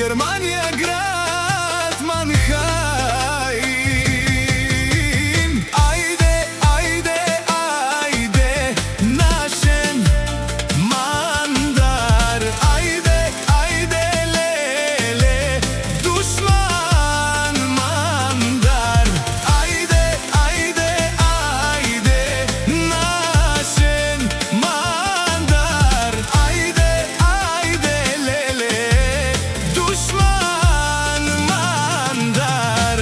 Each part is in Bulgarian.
Германија, град Манхаим. Ајде, ајде, ајде, нашен мандар. Ајде, ајде, леле, душман мандар. Ајде, ајде, ајде, нашен мандар. Ајде, ајде, леле, душман мандар.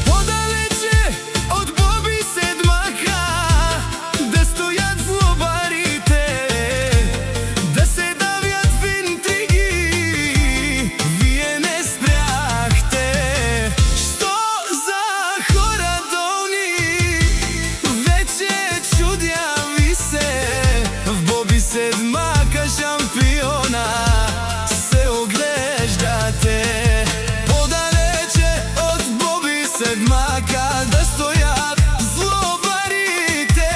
Подалече од Боби седмака да стојат злобарите, да се давјат в интриги. Вие не спряхте. Што за хора долни, веќе чудја ви се. В Боби седмака шампиона се оглеждате. Подалече од Боби седмака да стојат злобарите,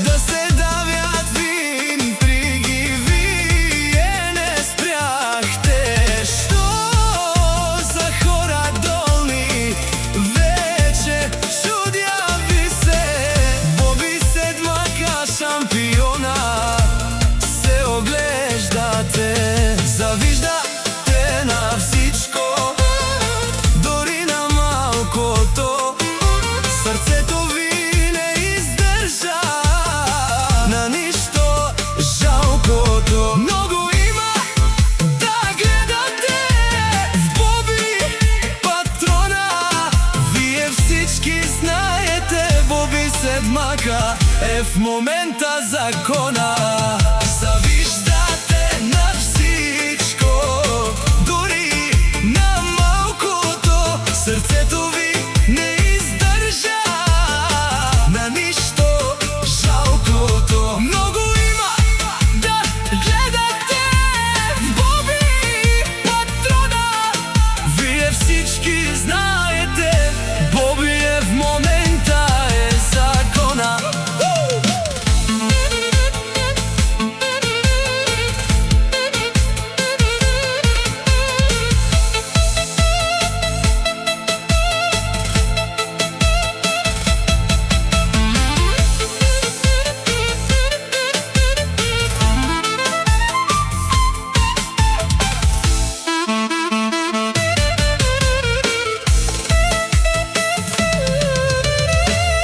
да се давјат в интриги. Вие не спряхте. Што за хора долни, веќе чудја ви се. Боби седмака шампиона се оглеждате. Завиждате на всичко, дори на малкото. Срцето ви не издржа на ништо жалкото. Многу има да гледате в Боби патрона. Вие всички знаете, Боби седмака е в момента закона. Завиждате на всичко, дори на малкото. Срцето ви не издржа на ништо жалкото. Многу има да гледате в Боби патрона. Вие всички знаете, Боби е в момента е закона.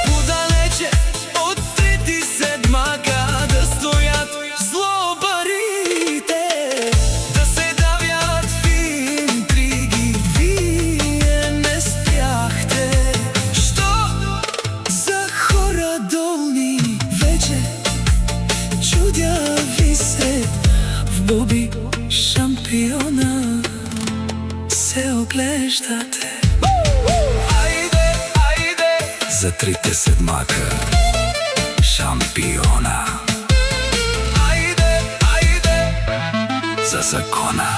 Подалече од Трети седмака да стојат злобарите, да се давјат в интриги. Вие не спряхте. Што за хора долни, веќе чудја ви се. В Боби шампиона се оглеждате. Ајде, ајде, за Трите седмака шампиона. Ајде, ајде, за закона.